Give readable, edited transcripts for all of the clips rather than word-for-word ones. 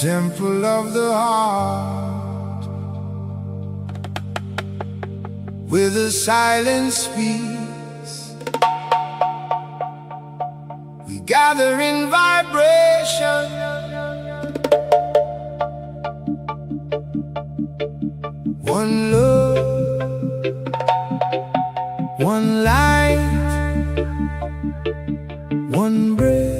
temple of the heart, where the silence speaks. We gather in vibration, one love, one light, one breath.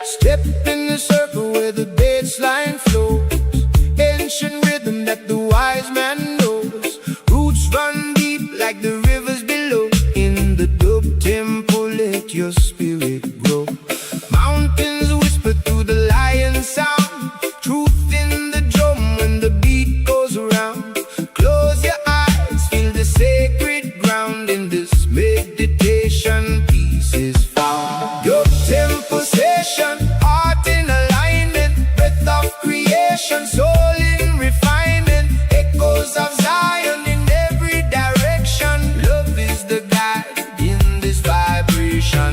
Step in the circle where the baseline flows, ancient rhythm that the wise man knows. Roots run deep like the rivers below. In the dub temple, let your spirit grow. Mountains whisper through the lion sound. Truth in the drum when the beat goes around. Close your eyes, feel the sacred ground. In this meditation, peace is found. Your temple session, heart in alignment, breath of creation, soul in refinement, echoes of Zion in every direction. Love is the guide in this vibration.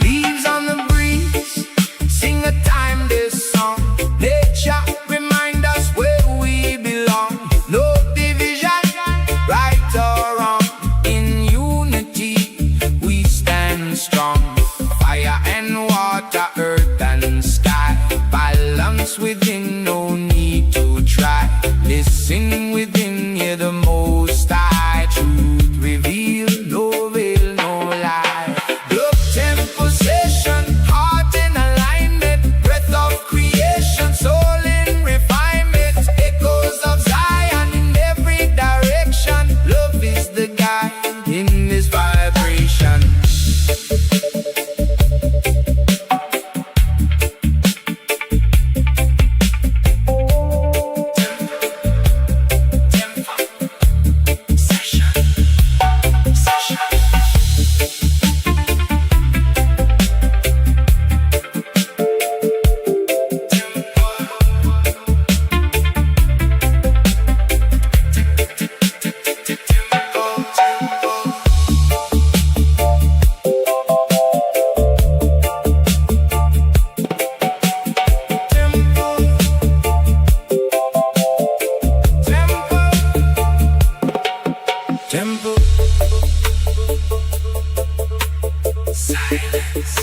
Leaves on the breeze, sing a timeless song. Nature remind us where we belong. No division, right or wrong. In unity we stand strong. Fire and water, earth and sky. Balance within, no need to try. Listen within, hear the Most High. Truth reveal, no veil, no lie. Love temple session, heart in alignment, breath of creation, soul in refinement, echoes of Zion in every direction. Love is the guide in this vibration. Temple, silence.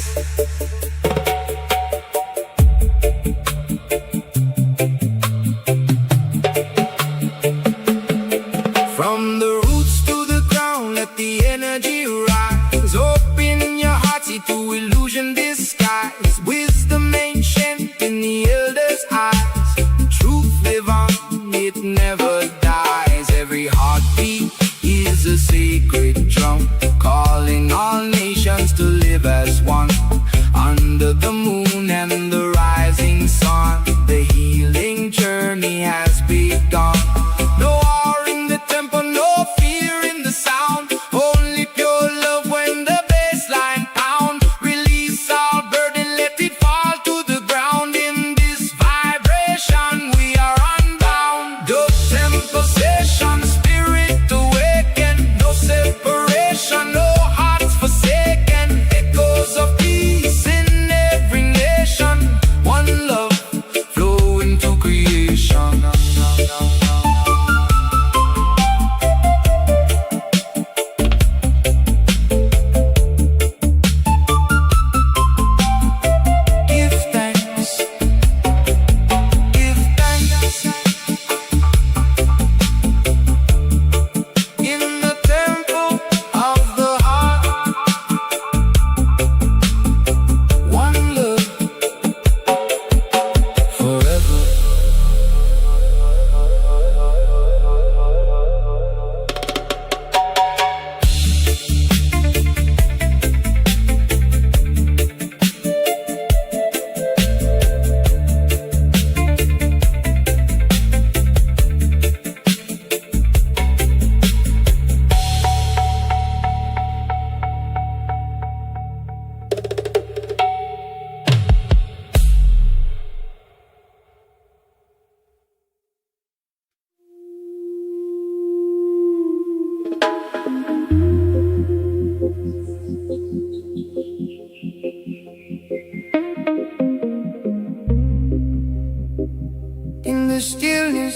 From the roots to the ground, let the energy rise. Open your heart, see through illusion disguise. Wisdom ancient in the elders' eyes. Truth live on, it never dies. Every heartbeat is a sacred drum, calling all nations to live as one. Under the moon and the rising sun, the healing journey has begun. No war in the temple, no fear in the sound, only pure love.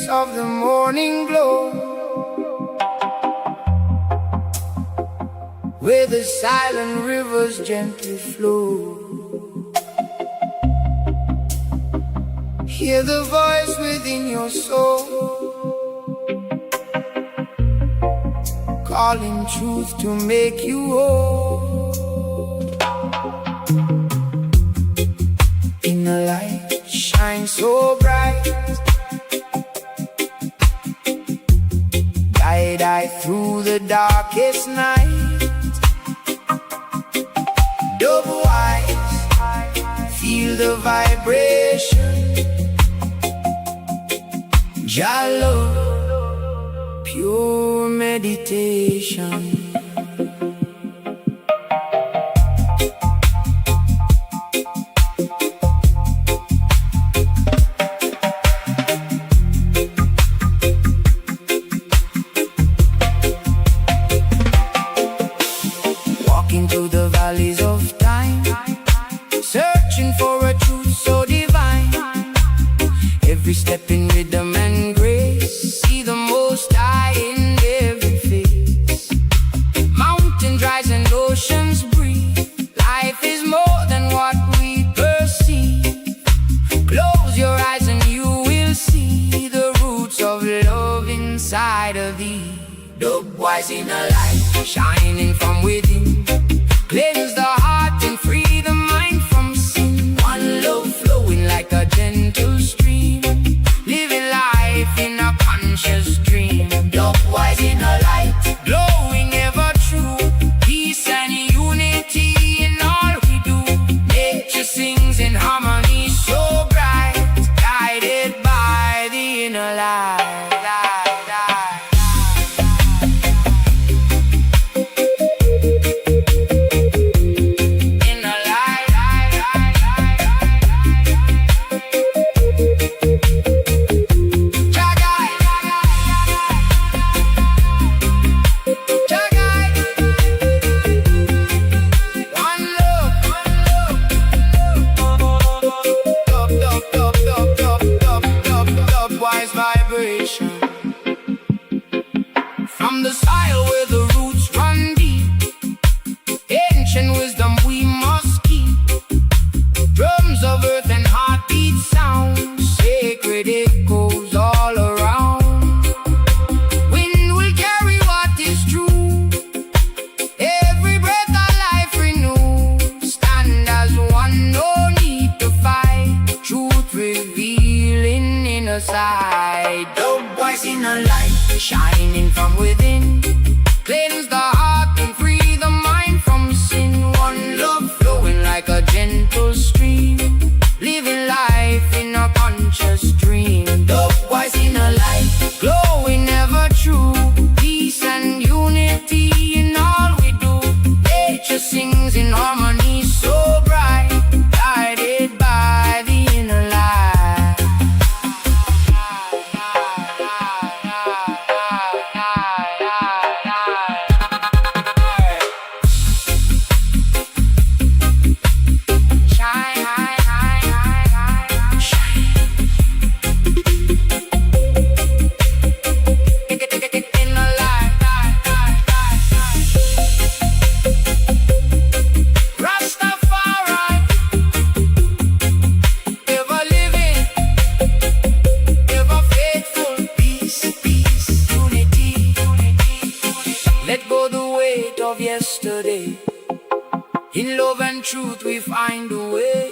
embrace of the morning glow, where the silent rivers gently flow. Hear the voice within your soul, calling truth to make you whole. Inner light shines so bright, guide I through the darkest night. Double eyes, feel the vibration. Jah love, pure meditation. Walking through the valleys of time, searching for a truth so divine. Every step in rhythm and grace, see the Most High in every face. Mountains rise and oceans breathe, life is more than what we perceive. Close your eyes and you will see the roots of love inside of thee. Dub-wise in a light, shining from within, cleanse the heart and free the mind from sin. One love flowing like a gentle stream, living life in a conscious dream. Dub-wise in a light, glowing ever true, peace and unity in all we do. Nature sings in harmony so bright, guided by the inner light. From the soil where the roots run deep, ancient wisdom we must keep. Drums of earth and heartbeat sound, sacred echoes all around. Wind will carry what is true, every breath our life renew. Stand as one, no need to fight, truth revealing inner side. Dub-wise in a light, shining from within, cleanse the heart and free the mind from sin. One love flowing like a gentle stream, living life in a conscious dream. Dub-wise in a light, glowing ever true, peace and unity in all we do. Nature sings in harmony so bright, guided by the inner light. Of yesterday, in love and truth we find a way.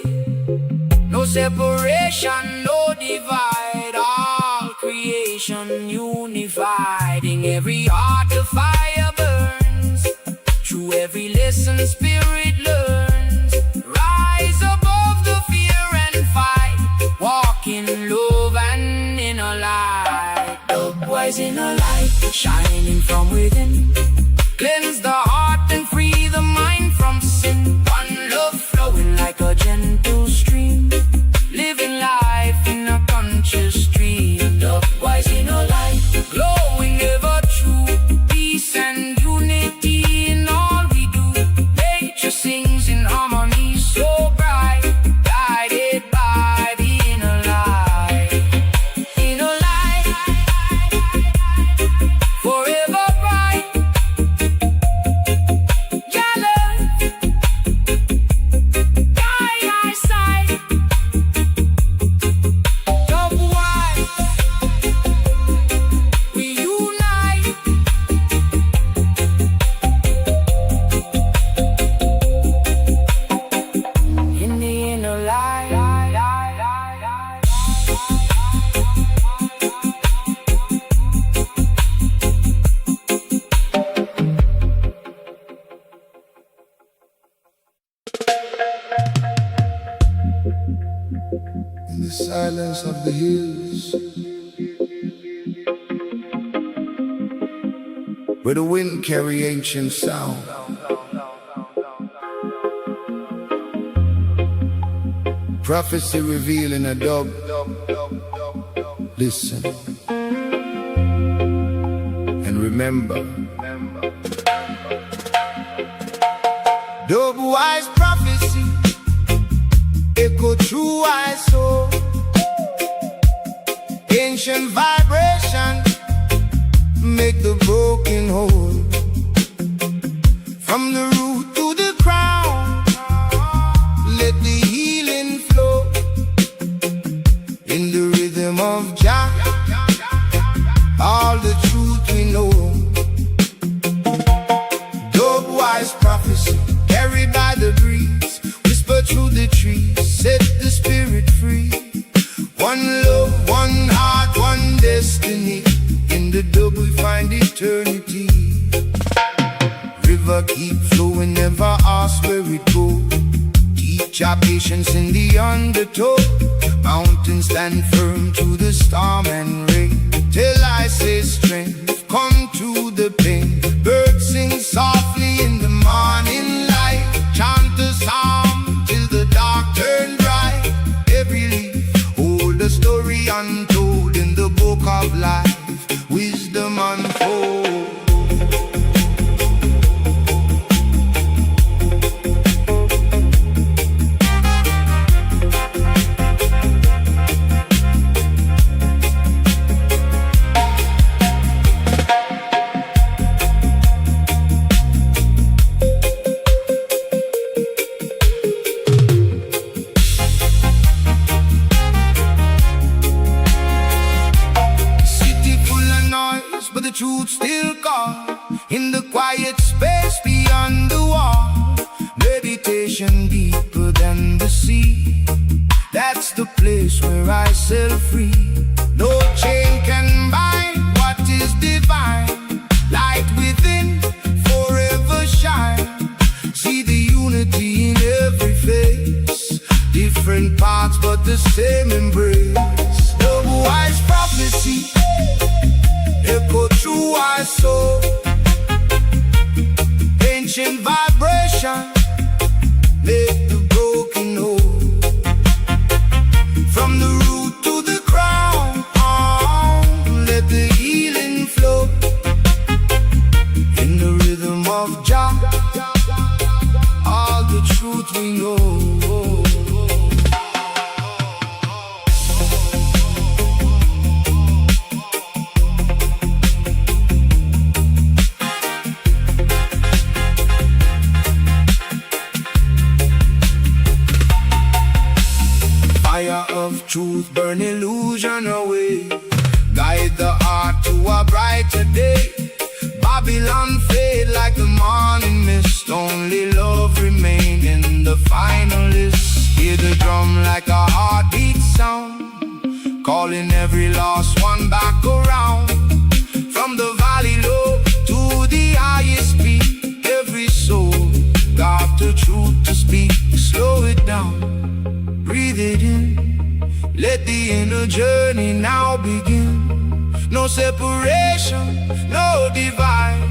No separation, no divide, all creation unified. In every heart a fire burns, through every lesson spirit learns. Rise above the fear and fight, walk in love and in a light. Dub-wise in a light, shining from within, cleanse the heart and free the mind from sin. One love flowing like a gentle stream, living life in a conscious dream. Dub-wise in a light, glowing ever true, peace and unity in all we do. Nature sings in harmony so bright, guided by the inner light. Inner light. In the silence of the hills, where the wind carry ancient sound, prophecy revealing a dub. Listen and remember. Dub wise prophecy echo true I soul. Ancient vibration make the broken whole. From the root to the crown, let the healing flow. In the rhythm of Jah, all the truth we know. Dub wise prophecy carried by the breeze, whisper through the trees, set the spirit free. One love, one heart, one destiny. In the dub we find eternity. River keep flowing, never ask where it goes. Teach our patience in the undertow. Mountains stand firm through the storm and rain. Till I say strength, come to the pain. Birds sing softly in the morning light. Chant the psalm till the dark turn bright. Every leaf hold a story untold. In the book of life, wisdom unfold. But the truth still calls. In the quiet space beyond the wall, meditation deeper than the sea. That's the place where I sail free. No chain can bind what is divine. Light within forever shine. See the unity in every face. Different paths but the same embrace. Double wise prophecy echo through our soul. Ancient vibration make the broken whole. From the root to the crown, let the healing flow. In the rhythm of Jah, all the truth we know. Fire of truth burn illusion away. Guide the heart to a brighter day. Babylon fade like the morning mist. Only love remain in the final list. Hear the drum like a heartbeat sound, calling every lost one back around. From the valley low to the highest peak, every soul got the truth to speak. Slow it down, breathe it in, let the inner journey now begin. No separation, no divide,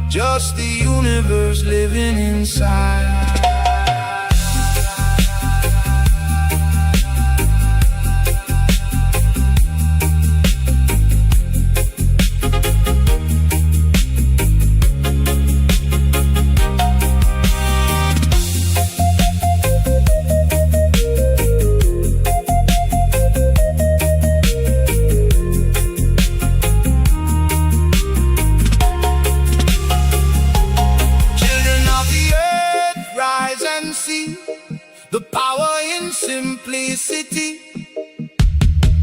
just the universe living inside. The power in simplicity.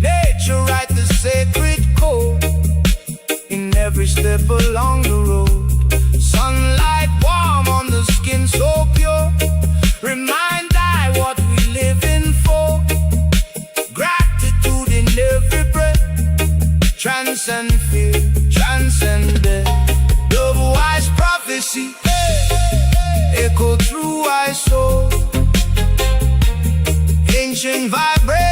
Nature write the sacred code in every step along the road. Sunlight warm on the skin so pure. Remind I what we living for. Gratitude in every breath. Transcend fear, transcend death. Double wise prophecy echo through our soul. Ancient vibration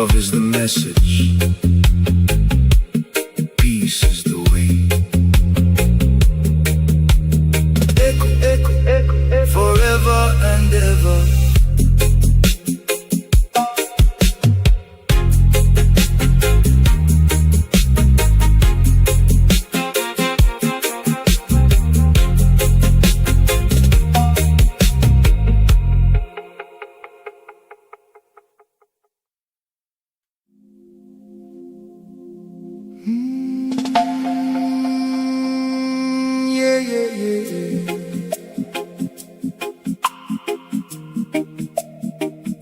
Love is the message, peace is the way. Echo, echo, echo, echo, forever and ever. Yeah, yeah, yeah, yeah.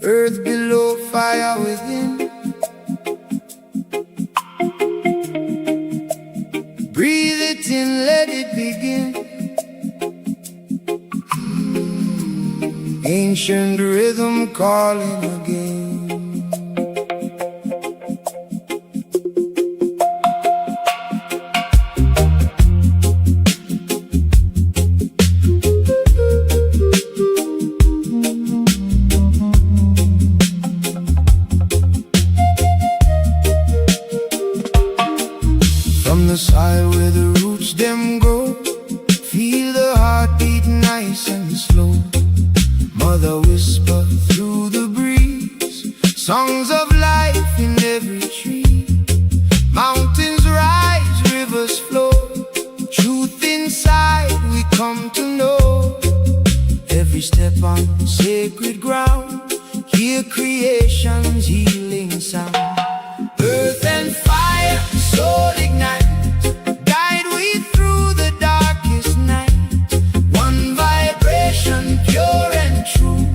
Earth below, fire within. Breathe it in, let it begin. Ancient rhythm calling again. From the side where the roots them grow, feel the heartbeat nice and slow. Mother whisper through the breeze, songs of life in every tree. Mountains rise, rivers flow, truth inside we come to know. Every step on sacred ground, hear creation's healing sound. Earth and fire, soul ignite, guide we through the darkest night. One vibration, pure and true,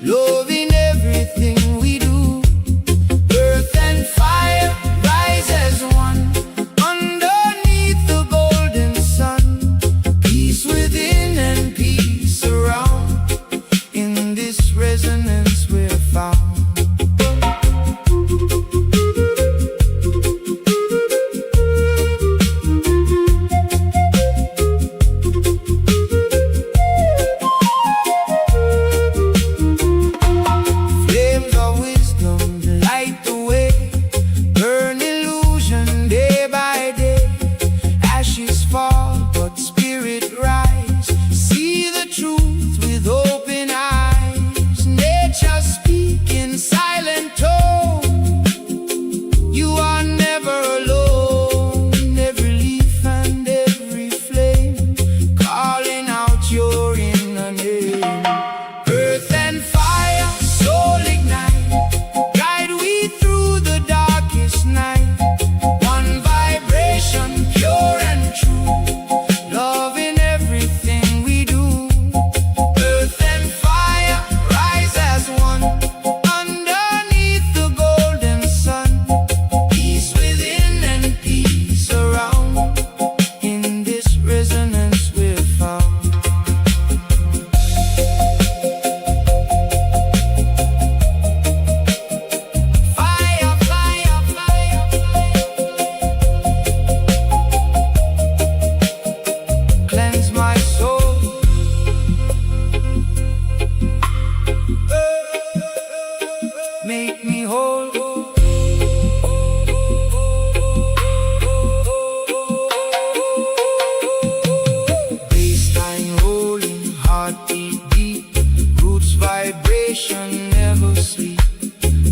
love in everything we do. Earth and fire, rise as one, underneath the golden sun. Peace within and peace around, in this resonance we're found. Make me whole. Baseline rolling, heartbeat deep, roots vibration never sleep.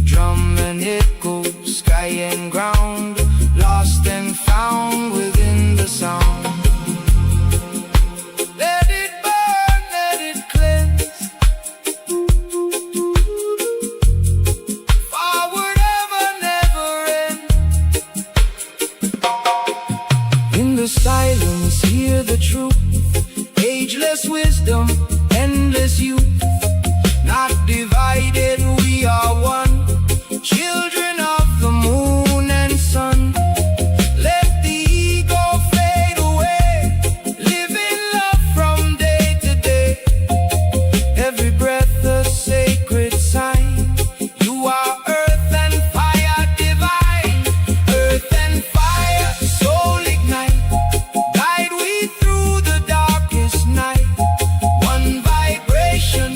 Drum and echo, sky and ground, lost and found within the sound. Let it burn, let it cleanse. The silence, hear the truth, ageless wisdom, endless youth. Not divided, we are one, children of the moon and sun. Let the ego fade away, live in love from day to day. Every breath a sacred sign, you are earth and fire divine. Earth and fire, soul ignite, guide we through the darkest night. One vibration,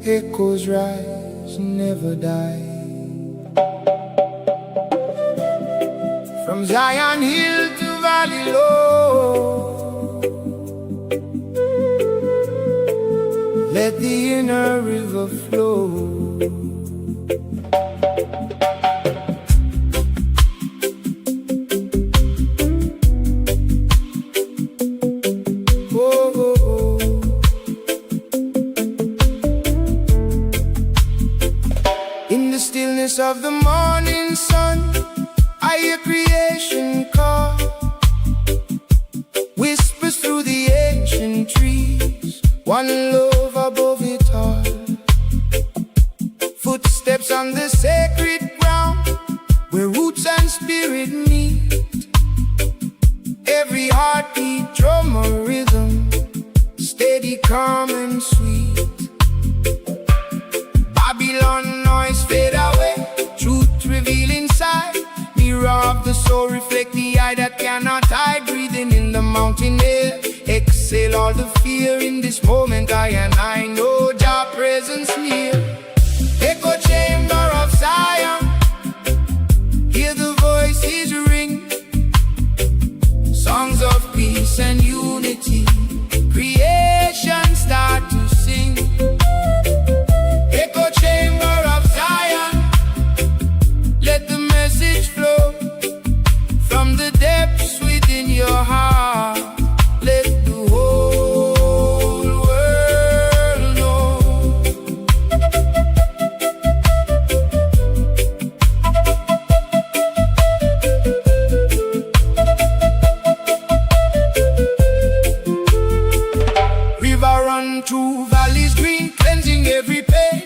echoes rise, never die. From Zion Hill to Valley Low, let the inner river flow. In the stillness of the morning sun, I hear creation call, whispers through the ancient trees, one love above it all. Footsteps on the sacred ground, where roots and spirit meet. Every heartbeat, drum or rhythm, steady, calm and sweet. Babylon noise fade away, truth reveal inside. Mirror of the soul reflect the eye that cannot hide. Breathing in the mountain air, exhale all the fear. In this moment I know Jah presence near. Echo chamber of Zion, hear the voices ring. Songs of peace and unity, creation start to sing. Echo chamber of Zion, let the message flow from the depths within your heart. Let the whole world know. River run through valleys green, cleansing every pain.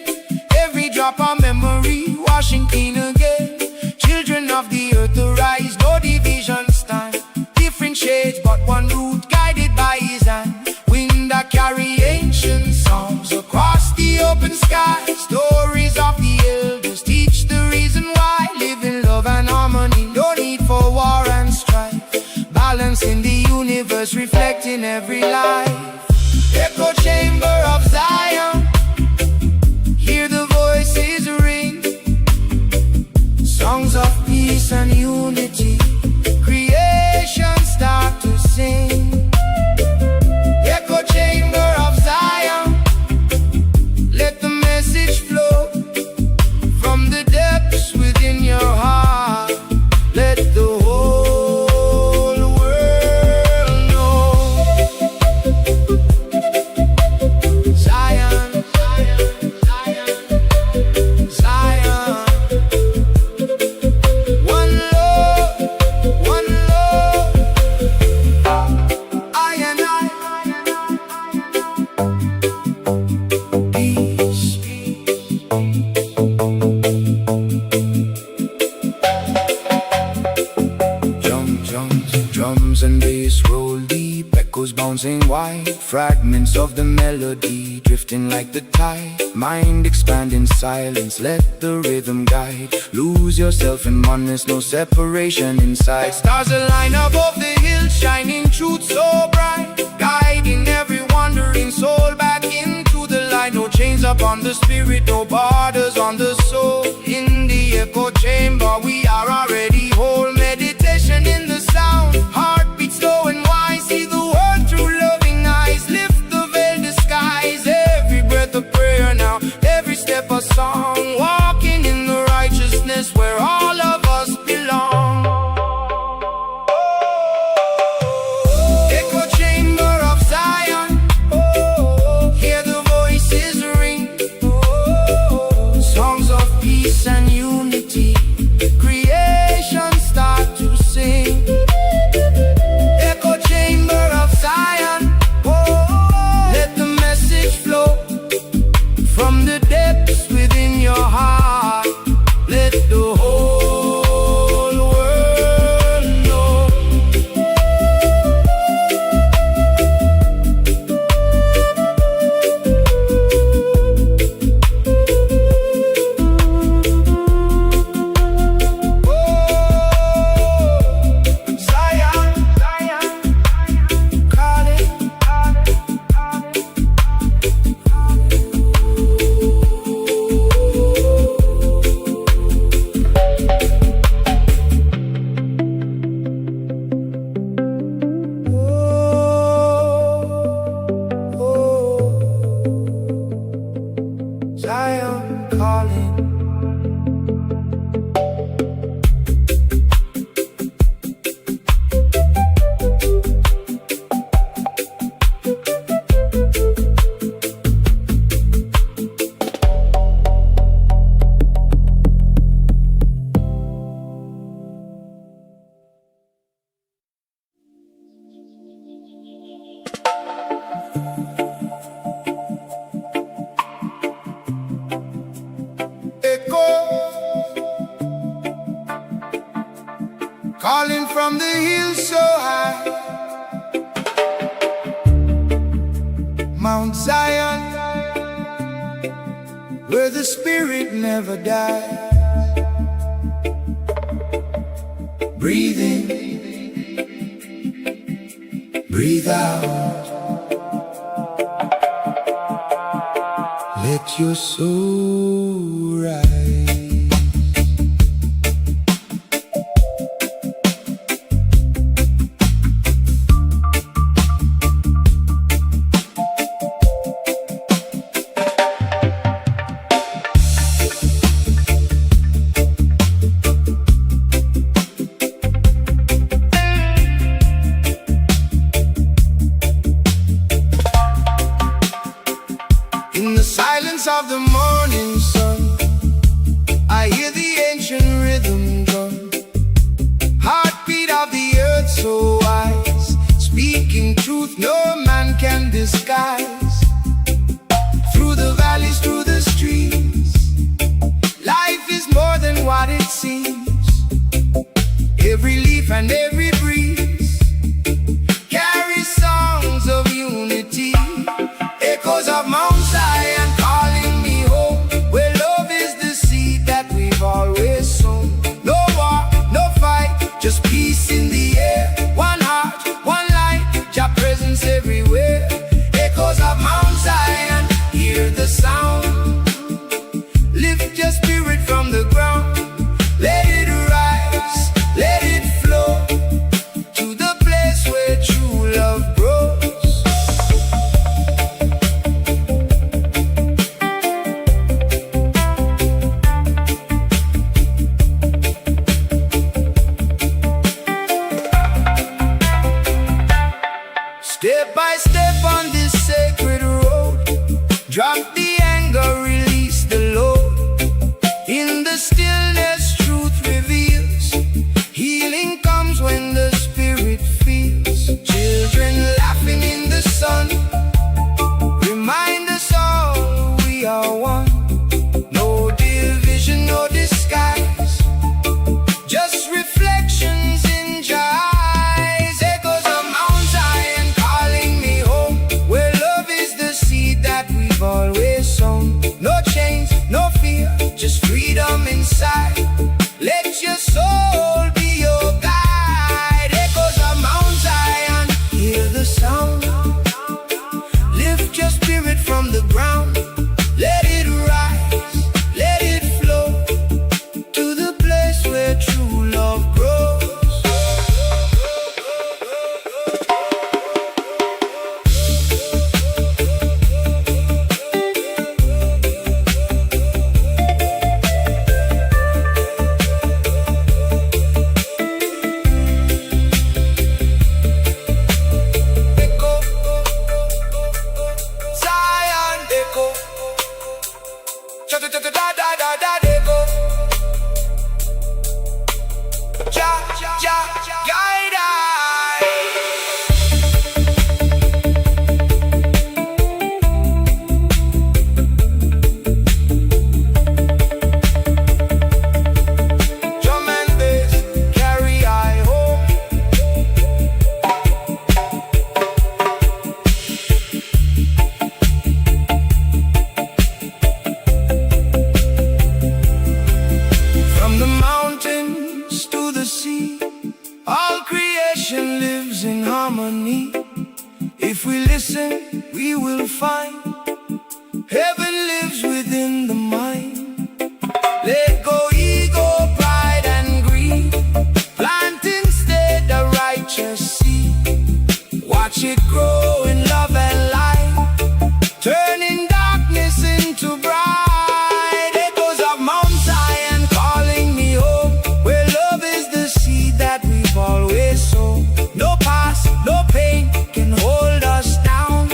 Every drop of memory, washing clean again. Children of the earth arise, no division stand. Different shades, but one root, guided by his hand. Wind that carry ancient songs across the open sky. Stories of the elders teach the reason why. Live in love and harmony, no need for war and strife. Balance in the universe, reflecting every life. Echo chamber of Zion, hear the voices ring. Songs of peace and unity, creation start to sing. Echo chamber of Zion, let the message flow from the depths within your heart. Let the whole world know. Zion, Zion, Zion, Zion. One love, one love. I and I. Peace. Drums and bass roll deep, echoes bouncing wide. Fragments of the melody drifting like the tide. Mind expand in silence, let the rhythm guide. Lose yourself in oneness, no separation inside. Stars align above the hills, shining truth so bright. Guiding every wandering soul back into the light. No chains upon the spirit, no borders on the soul. In the echo chamber we are already whole. Meditation in the sound, heartbeat slow and wise. See the world through loving eyes, lift the veil, disguise. Every breath a prayer now, every step a song. Walking in the righteousness where all of us belong. Echo chamber of Zion, hear the voices ring. Songs of peace and unity, creation start Mount Zion, where the spirit never dies. Breathe in, breathe out. Let your soul rise. In the silence of the morning sun, I hear the ancient rhythm drum. Heartbeat of the earth so wise, speaking truth no man can disguise. Through the valleys, through the streams, life is more than what it seems. Every leaf and every breeze carries songs of unity. Echoes of Mount Zion calling me home, where love is the seed that we've always sown. No war, no fight, just peace in the air. One heart, one light, Jah presence everywhere. Echoes of Mount Zion, hear the sound. Lift your spirit from the ground. Let it rise, let it flow to the place where true love grows. Step by step on this sacred road, drop the anger, release the load. In the stillness, truth reveals. Healing comes when the spirit feels. Children laughing in the sun remind us all we are one. No division, no disguise, just reflections in Jah eyes. Echoes of Mount Zion calling me home, where love is the seed that we've always sown. No chains, no fear, just freedom inside. Let your soul be your guide. Echoes of Mount Zion, hear the sound. Lift your spirit from the ground. Let it rise, let it flow to the place where true love grows. Echo, Zion, echo, cha-da-da-da-da-da-da, echo. Jah, Jah, guide I. Drum and bass, carry I home. From the mountains to the sea, all creation lives in harmony. If we listen, we will find heaven lives within the mind. Let go ego, pride and greed. Plant instead the righteous seed. Watch it grow in love and light, turning darkness into bright. Echoes of Mount Zion calling me home, where love is the seed that we've always sown. No past, no pain can hold us down.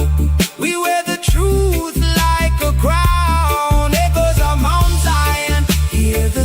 We wear the truth like a crown. Echoes of Mount Zion, hear the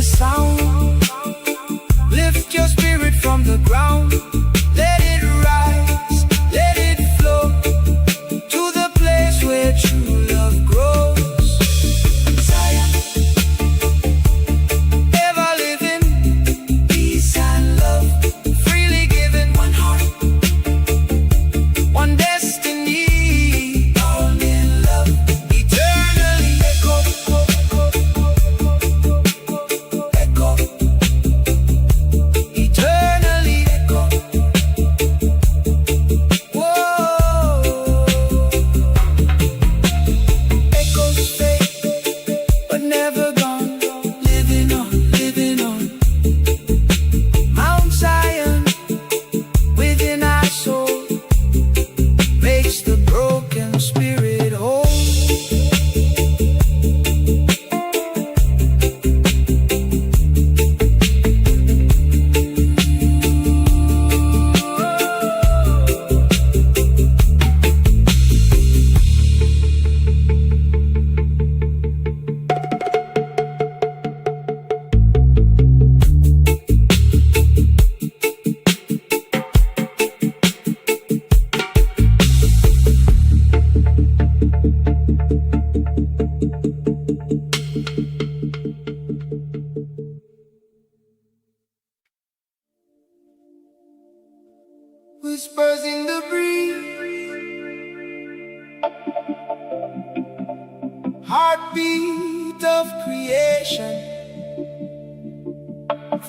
Heartbeat of creation.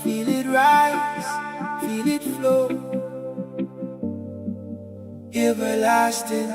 Feel it rise, feel it flow. Everlasting.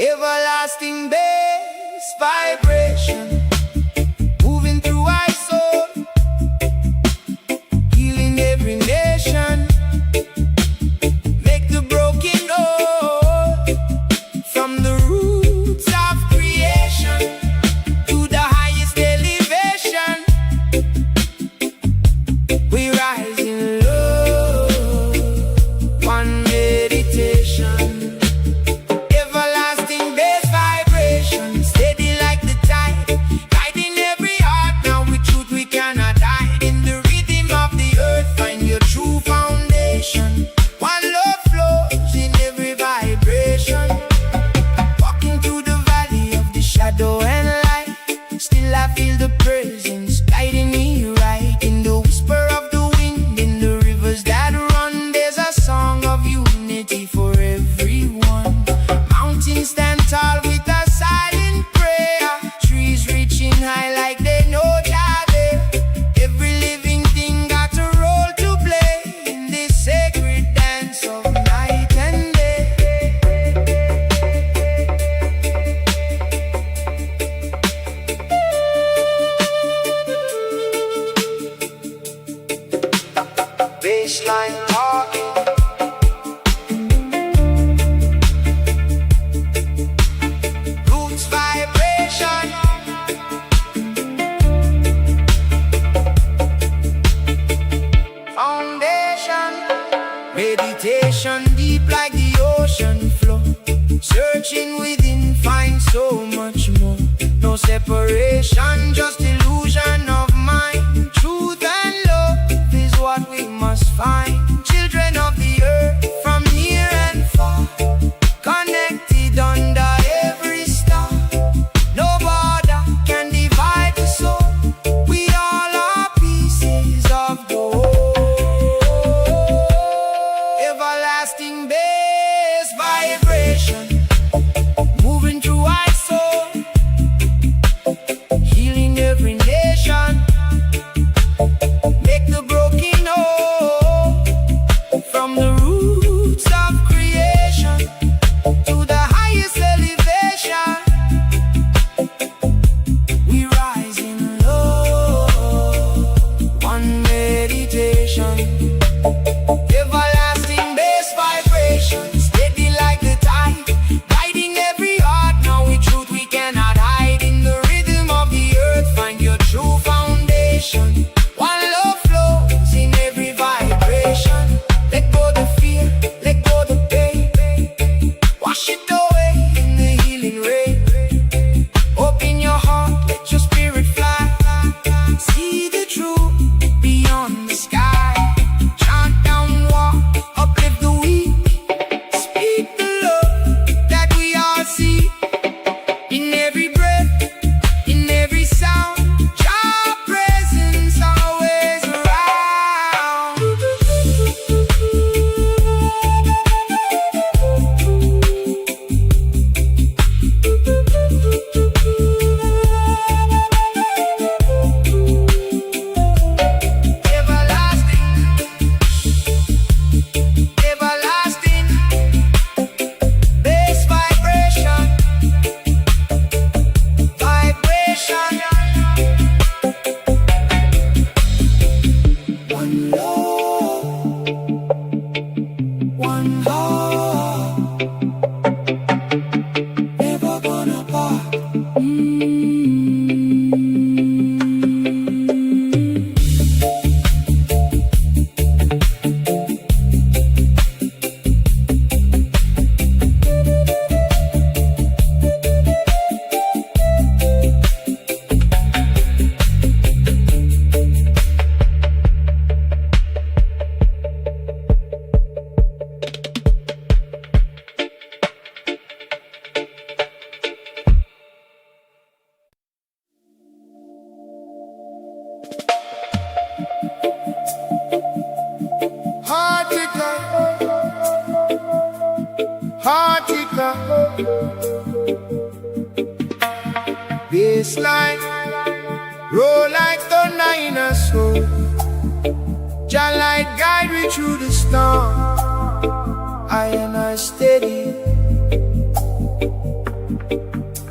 Everlasting bass vibration, moving through our soul, healing every nation, make the broken whole. From the roots of creation to the highest elevation, we rise in love, one meditation. Still I feel the presence guiding me right. In the whisper of the wind, in the rivers that run, there's a song of unity for everyone. Mountains stand tall with a silent prayer, trees reaching high like they know Jah there. Every living thing got a role to play in this sacred dance of night and day. Baseline talking, roots vibration, foundation, meditation deep like the ocean flow. Searching within, find so much more. No separation, just illusion of mind. Truth and love is what we must find. Children of the earth from near and far, connected under every star. No border can divide the soul. We all are pieces of gold. Everlasting bass vibration, moving through our soul, healing every Africa. Baseline, roll like thunder in a soul. Jah light guide me through the storm. I and I steady,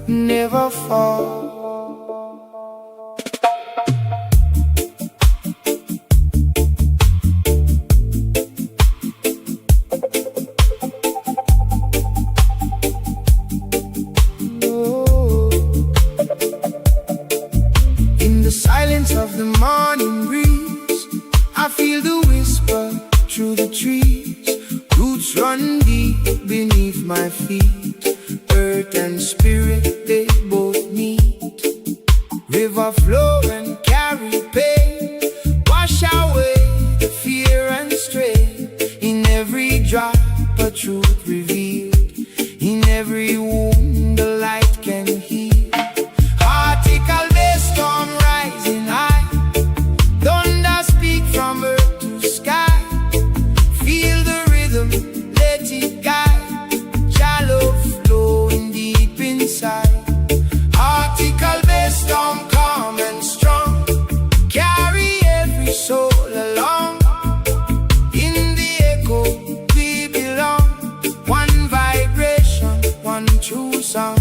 never fall. Silence of the morning breeze, I feel the whisper through the trees. Roots run deep beneath my feet. Earth and spirit, they both meet. River flow and carry pain, wash away the fear and strain. In every drop a truth revealed, in every wound the light can heal. Article based storm rising high, thunder speak from earth to sky. Feel the rhythm, let it guide. Shallow flowing deep inside. Article based storm calm and strong, carry every soul along. In the echo we belong, one vibration, one true song.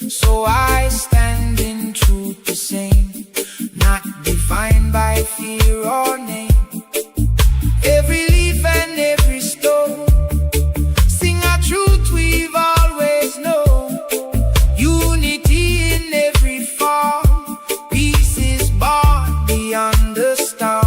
So I stand in truth the same, not defined by fear or name. Every leaf and every stone sing a truth we've always known. Unity in every form, peace is born beyond the storm.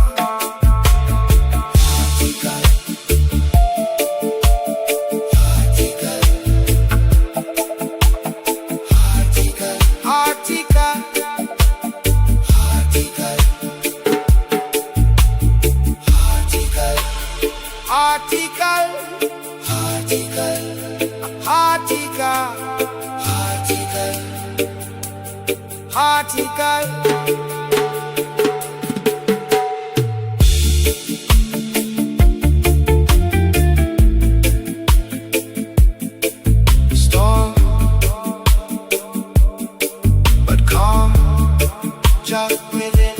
Article. Storm, but calm, just within.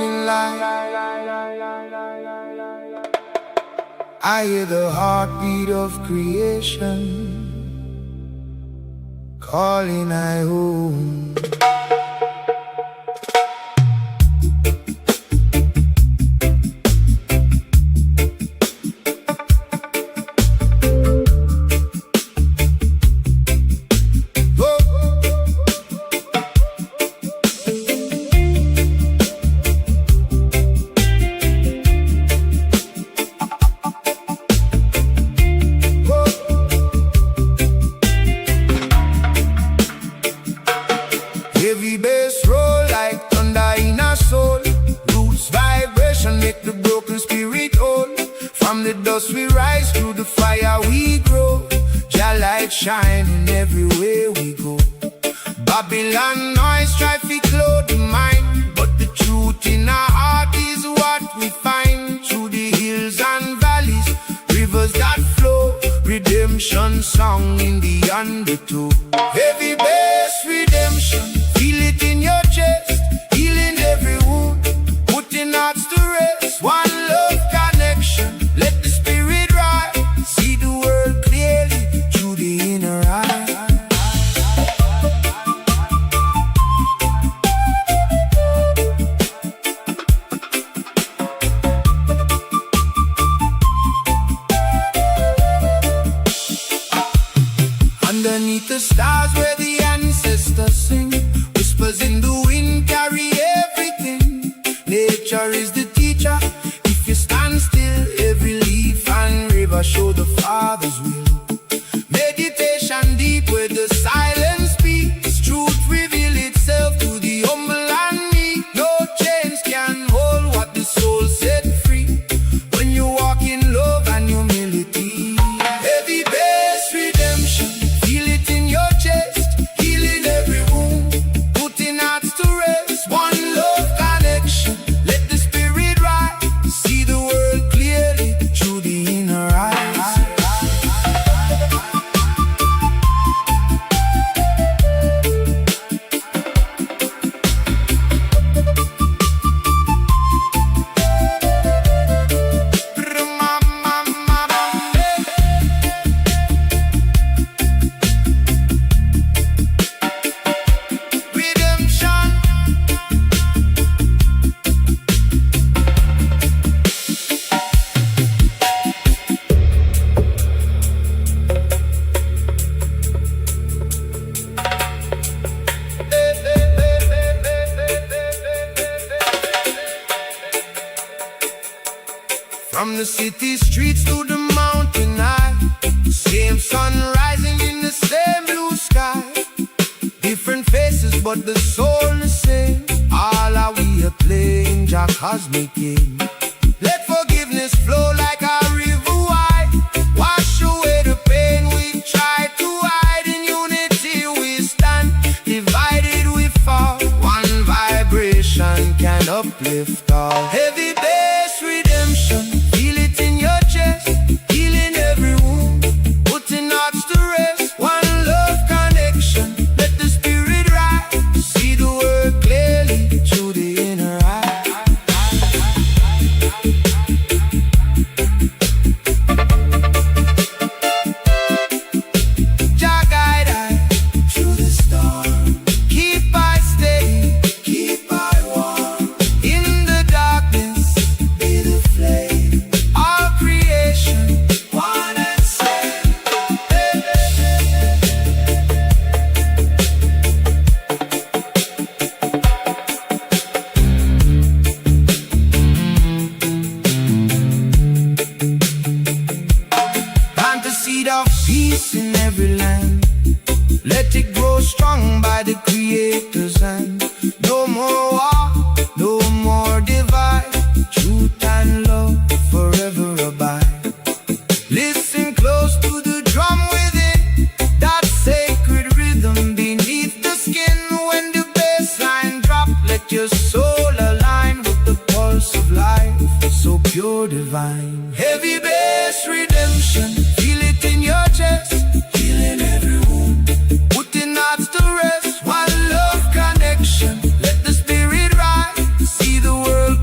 morning light. I hear the heartbeat of creation calling I home. Heavy bass roll like thunder in our soul. Roots vibration make the broken spirit whole. From the dust we rise, through the fire we grow. Jah light shining everywhere we go. Babylon noise try to clothe the mind, but the truth in our heart is what we find. Through the hills and valleys, rivers that flow, redemption song in the undertow. Heavy bass redemption, feel it in your chest, healing every wound, putting hearts to rest. One love connection, let the spirit rise. See the world clearly through the inner eye. Underneath the stars where the ancestors sing, whispers in the wind carry everything. Nature is the teacher. If you stand still, every leaf and river show the Father's will. Meditation deep where the silence speaks. Truth reveal itself to the humble and meek. No chains can hold what the soul set free when you walk in love and humility. Heavy bass redemption, feel it in your chest, healing every wound, putting hearts to rest. One love connection, let the spirit rise. See the world clearly through the inner eyes. From the city streets to the mountain high, same sun rising in the same blue sky. Different faces but the soul the same. All are we are playing Jah cosmic game. Let forgiveness flow like a river wide, wash away the pain we try to hide. In unity we stand, divided we fall. One vibration can uplift all. Heavy bass redemption, feel it in your chest, healing every wound, putting hearts to rest. One love connection, let the spirit rise. See the world clearly through the inner eye. Jah guide I through the storm, keep I steady, keep I warm. In the darkness, be the flame. All creation, one and same. Plant the seed of peace in every land. Let it grow strong by the Creator's hand. No more war, no more divide. Truth and love forever abide. Listen close to the drum within, that sacred rhythm beneath the skin. When the bass line drop, let your soul align with the pulse of life, so pure divine. Heavy bass redemption, feel it in your chest, healing every wound, putting hearts to rest. One love connection, let the spirit rise. See the world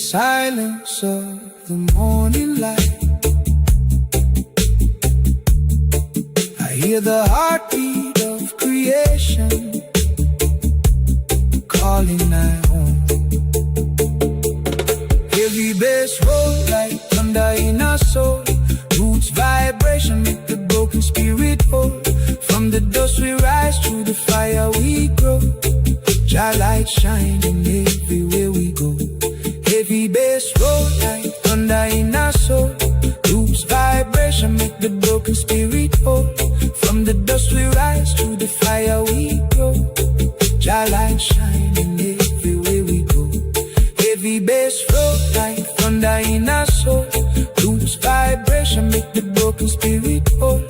silence of the morning light, I hear the heartbeat of creation calling my home. Heavy bass roll like thunder in our soul. Roots vibration make the broken spirit whole. From the dust we rise, through the fire we grow. Jah light shining everywhere we go. Heavy bass roll like thunder in our soul. Roots vibration make the broken spirit whole. From the dust we rise, through the fire we grow. Jah light shining everywhere we go. Heavy bass roll like thunder in our soul. Roots vibration make the broken spirit whole.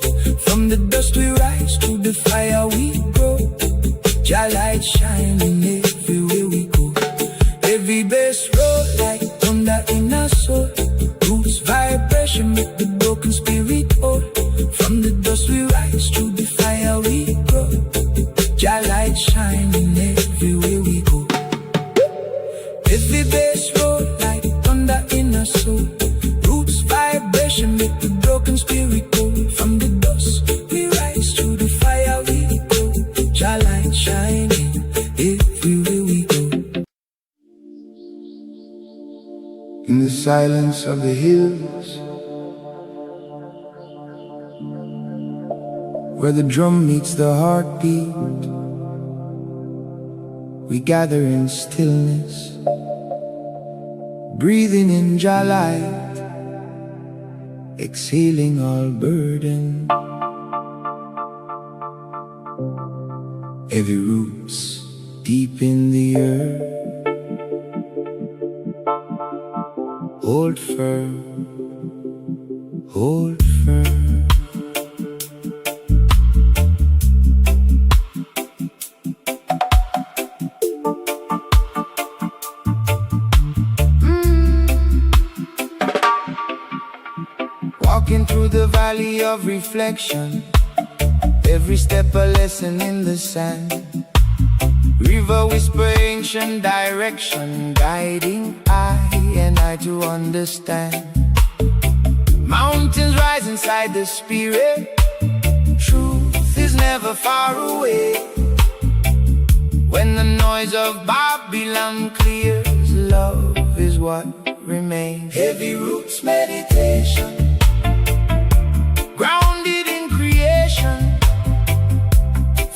From the dust we rise, through the fire we grow. Jah light shining everywhere we go. Heavy bass roll like thunder in our soul. Roots vibration make the broken spirit whole. From the dust we rise, through the fire we grow. Jah light shining everywhere we go. Heavy bass roll like thunder in our soul. Roots vibration make the broken spirit go. From the dust we rise, through the fire we go. Jah light shining everywhere we go. In the silence of the hills, where the drum meets the heartbeat, we gather in stillness, breathing in Jah light, exhaling all burden. Heavy roots deep in the earth, hold firm, hold firm. Walking through the valley of reflection, every step a lesson in the sand. River whisper ancient direction, guiding I to understand. Mountains rise inside the spirit, truth is never far away. When the noise of Babylon clears, love is what remains. Heavy roots meditation, grounded in creation.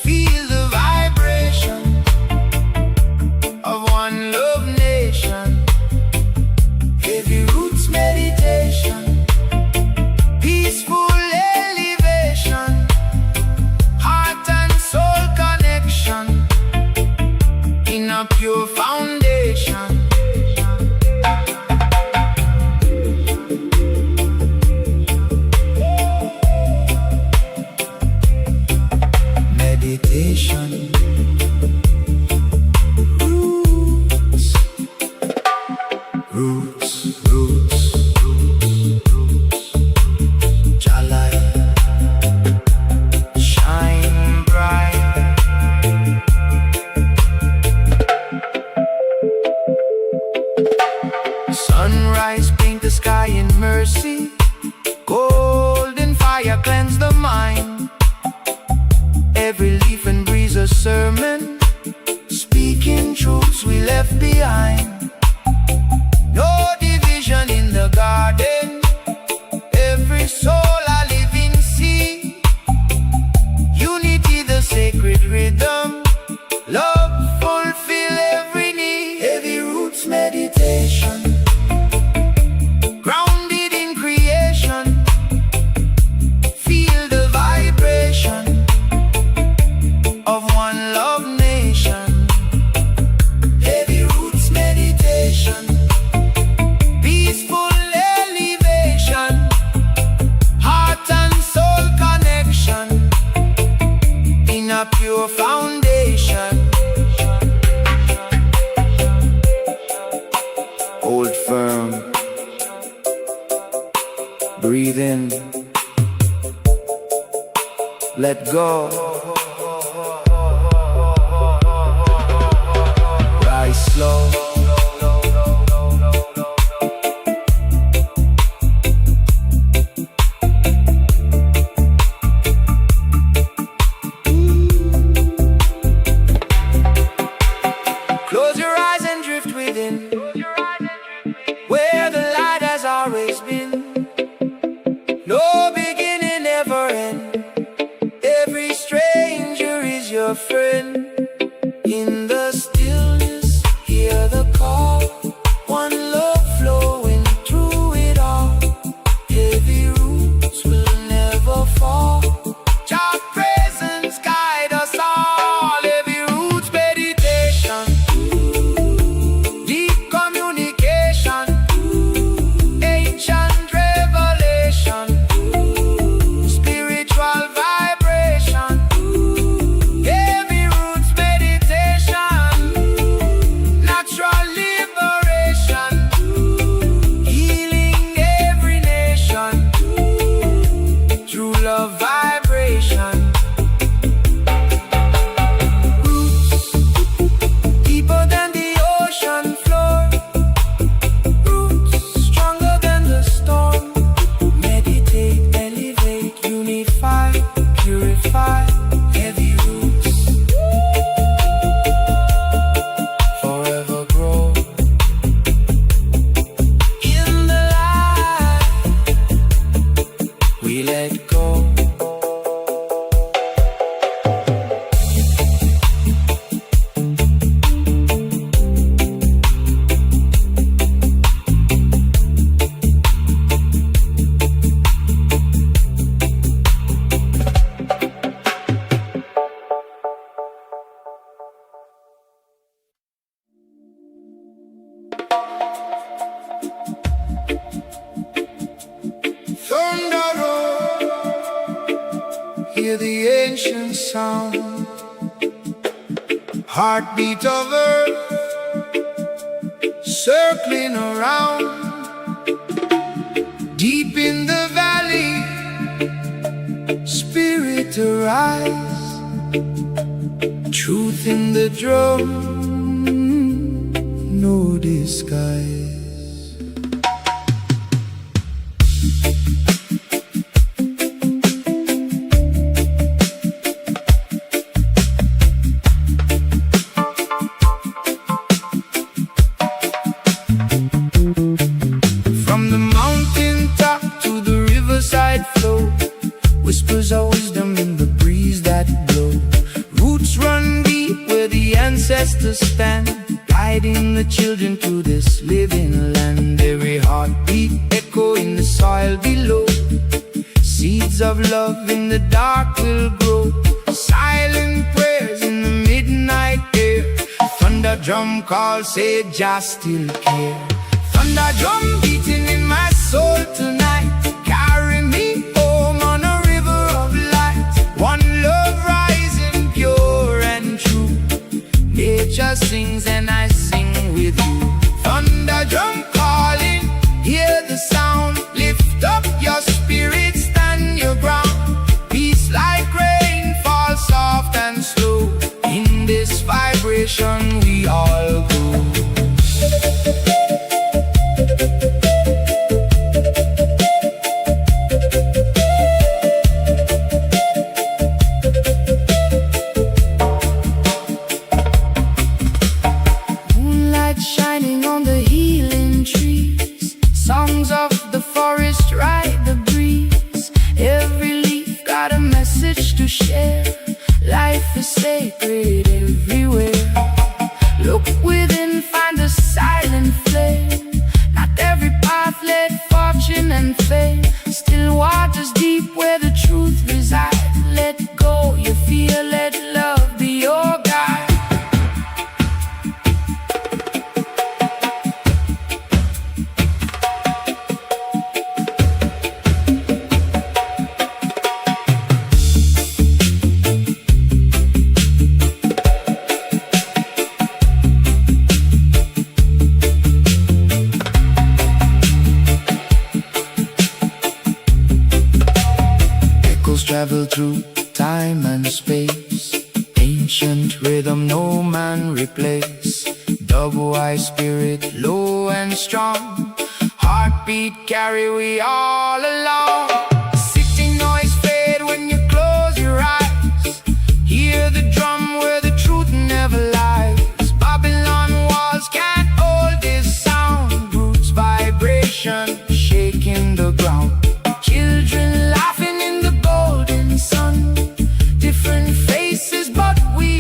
Feel the vibration of one love nation. Heavy roots meditation, peaceful elevation, heart and soul connection in a pure foundation. Meditation, roots, roots, roots, Jah light, shine bright. Sunrise paint the sky in mercy, golden fire cleanse the mind. Every leaf and breeze a sermon, speaking truths we left behind. No division in the garden, every soul a living sea. Unity the sacred rhythm, love fulfill every need. Heavy roots meditation, grounded in creation. Feel the vibration of one love nation. Heavy roots meditation, peaceful elevation, heart and soul connection in a pure foundation. Hold firm, breathe in, let go. Rise slow, a friend. In the stillness, hear the call. One love flowing through it all. Heavy roots will never fall. Your presence guide us all. Heavy roots meditation, deep communication, ancient revelation, spiritual vibration. Heavy roots meditation, natural liberation, healing every nation, true love vibration. Roots deeper than the ocean floor, roots stronger than the storm. Meditate, elevate, unify, purify. Heavy roots forever grow in the light we let go. Thunder roll, hear the ancient sound. Heartbeat of earth circling around. Deep in the valley, spirit arise. Truth in the drum, no disguise. From the mountain top to the riverside flow, whispers of wisdom in the breeze that blow. Roots run deep where the ancestors stand, guiding the children to this living land. Every heartbeat echo in the soil below. Seeds of love in the dark will grow. Silent prayers in the midnight air. Thunder drum call, say Jah still care. Thunder drum beating in my soul tonight. Carry me home on a river of light. One love rising pure and true. Nature sings and I sing with you. Thunder drum calling, hear the sound. Lift up your spirit, stand your ground. Peace like rain, fall soft and slow. In this vibration we all go. Moonlight shining on the healing trees. Songs of the forest ride the breeze. Every leaf got a message to share. Life is sacred everywhere. Look within, find a silent flame. Not every path led fortune and fame. Still waters deep where the truth resides. Let go your fear, let love be your guide. Travel through time and space. Ancient rhythm no man replace. Double-eye spirit, low and strong. Heartbeat carry we all along. City noise fade when you close your eyes. Hear the drum where the truth never lies. Babylon walls can't hold this sound. Roots vibration shaking the ground. Children laughing in the golden sun. Different faces but we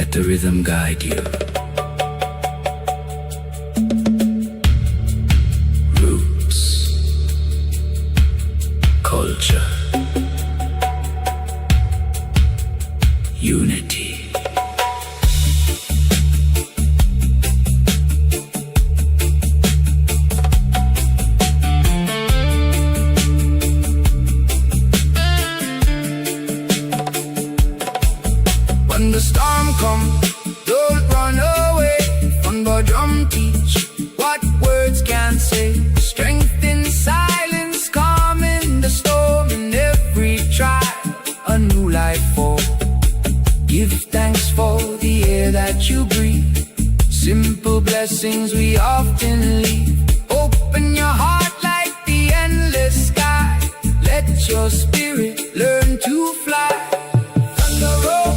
Let the rhythm guide you. Roots, culture, unity. When the storm comes, don't run away. Fun boy drum teach what words can't say. Strength in silence, calm in the storm. In every trial, a new life form. Give thanks for the air that you breathe. Simple blessings we often leave. Open your heart like the endless sky. Let your spirit learn to fly. Thunder roll,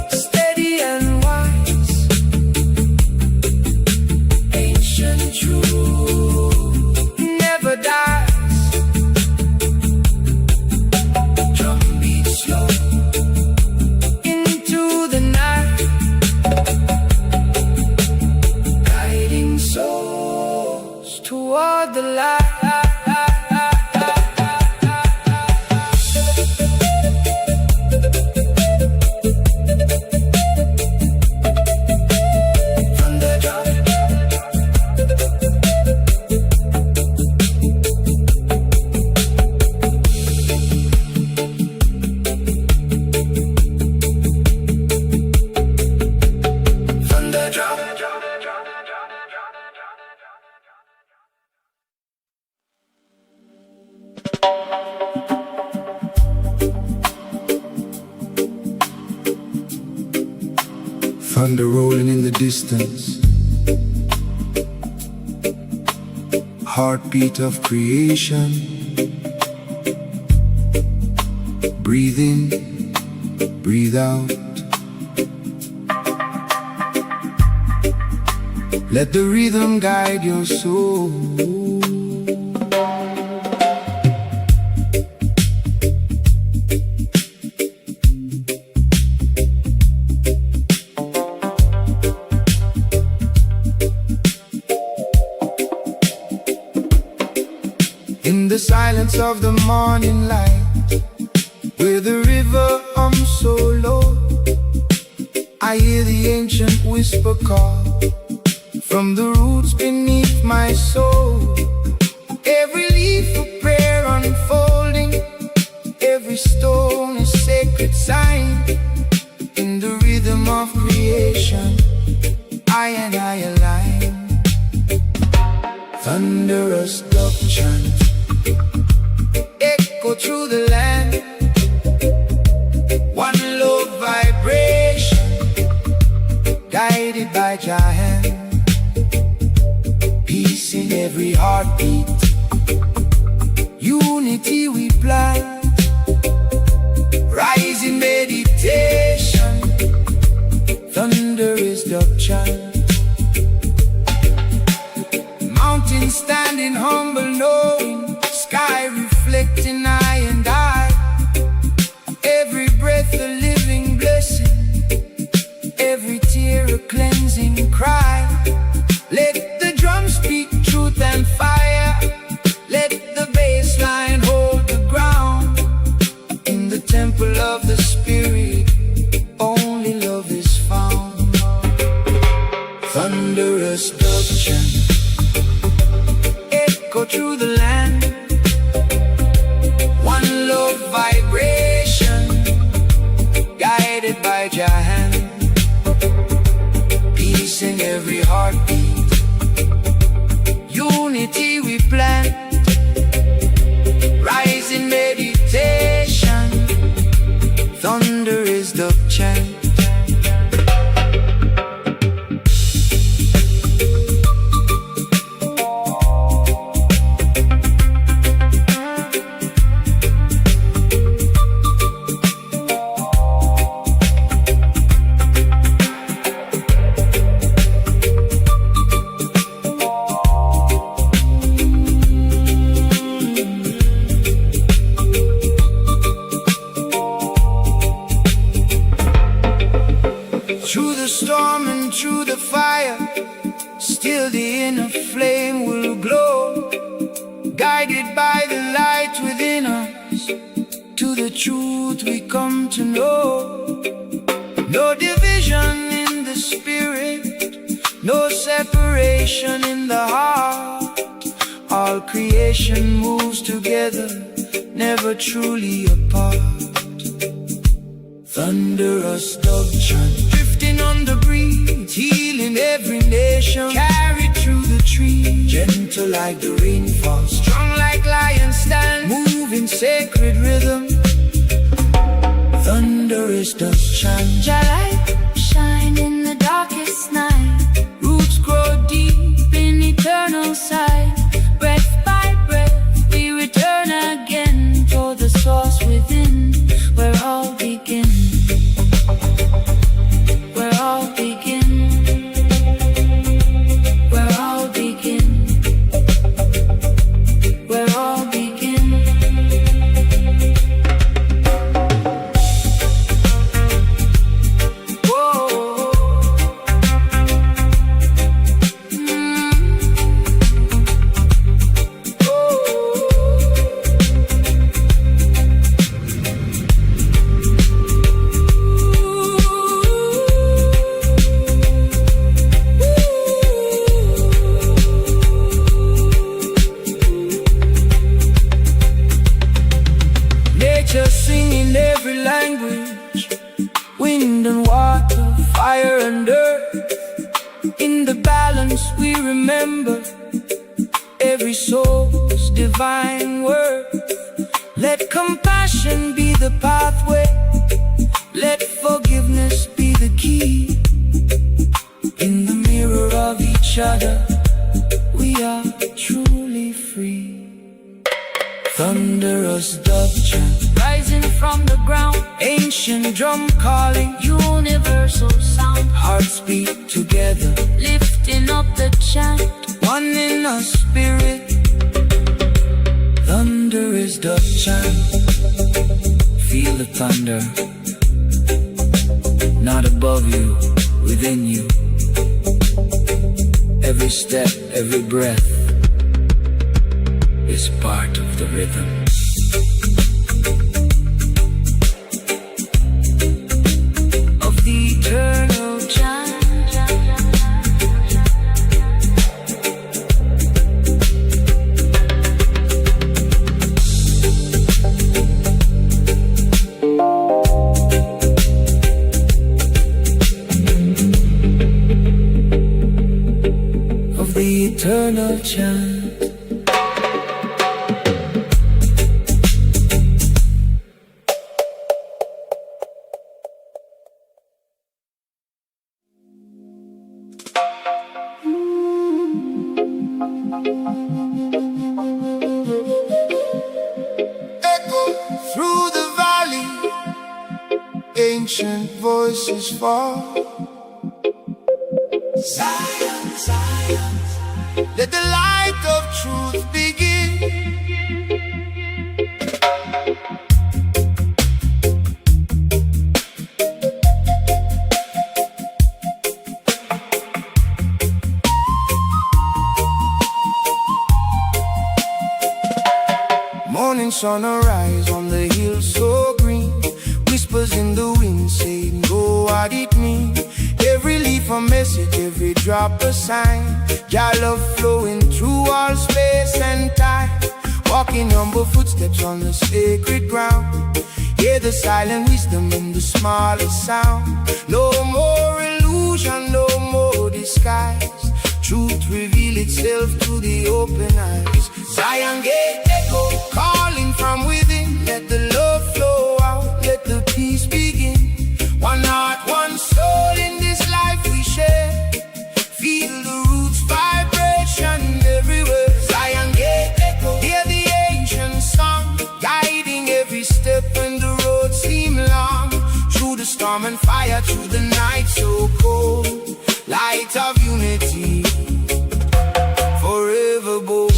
steady and wise. Ancient truth never dies. Drum beat slow into the night, guiding souls toward the light. Thunder rolling in the distance, heartbeat of creation. Breathe in, breathe out. Let the rhythm guide your soul. In the silence of the morning light, where the river hums so low, I hear the ancient whisper call from the roots beneath my soul. Every leaf a prayer unfolding, every stone a sacred sign. In the rhythm of creation, I and I align. Thunderous dove chant echo through the land. One low vibration, guided by Jah hand. Peace in every heartbeat, unity we plant. Rise in meditation, thunder is dove chant. Mountain standing humble, knowing sky reflecting I and I. Every breath a living blessing, every tear a cleansing cry. Let the drums speak truth and fire. Let the bass line hold the ground. In the temple of the spirit, only love is found. Thunderous dove chant echo through the land. One low vibration, guided by Jah hand. Peace in every heartbeat, unity we plant. Rise in meditation, thunder is the chant. the storm and through the fire, still the inner flame will glow, guided by the light within us, to the truth we come to know. No division in the spirit, no separation in the heart. All creation moves together, never truly apart. Thunderous dove chant, drifting on the breeze, healing every nation, carried through the trees, gentle like the rainfall, strong like lions stand, moving sacred rhythm. Thunderous dove chant, Your light shine in the darkest night, roots grow deep in eternal sight. Breath by breath we return again, for the source within, where all begin. Where all begin. Where all begin. Where all begin. Whoa. Nature singing every language, wind and water, fire and earth. In the balance we remember every soul's divine worth. Let compassion be the pathway, let forgiveness be the key. In the mirror of each other we are truly free. Thunderous dove chant, Rising from the ground, ancient drum calling, universal sound, hearts beat together, lifting up the chant. one in a spirit. Thunderous dove chant, feel the thunder, not above you, within you. Every step, every breath is part of the rhythm. Of the eternal chant. Of the eternal chant. Echo through the valley, ancient voices fall. Zion, Zion, let the light of truth begin. Morning sun arise on the hill so green, whispers in the wind saying go what it mean. Every leaf a message, every drop a sign. Your love flowing through all space and time. Walking humble footsteps on the sacred ground. Hear the silent wisdom in the smallest sound. No more illusion, no more disguise. Truth reveal itself to the open eyes. Zion gate echo, calling from within. Let the love flow out, let the peace begin. One heart, one soul in this life we share. Feel the roots vibration everywhere. Zion gate echo, hear the ancient song, guiding every step when the road seem long. Through the storm and fire, through the night so cold, light of unity, forever bold.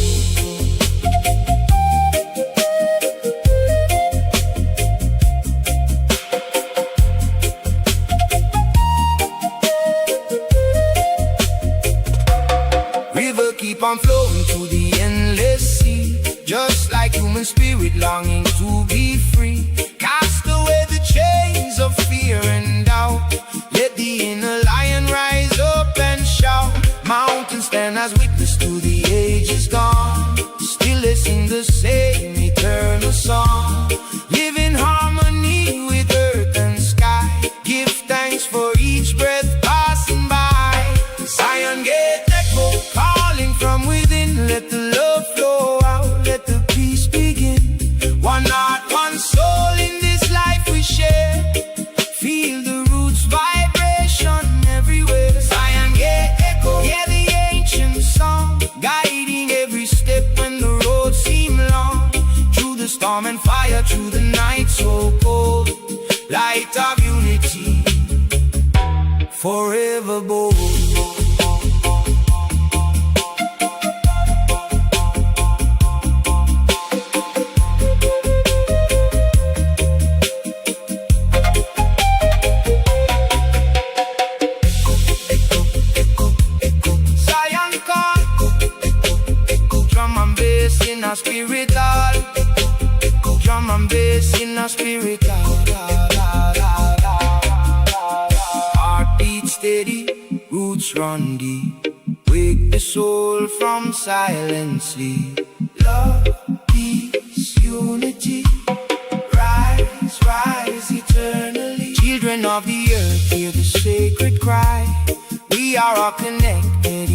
light of unity, forever bold. In a spiritual, drum and bass in a spiritual. Heartbeat steady, roots run deep, wake the soul from silence sleep. Love, peace, unity, rise, rise eternally. Children of the earth, hear the sacred cry. We are all connected,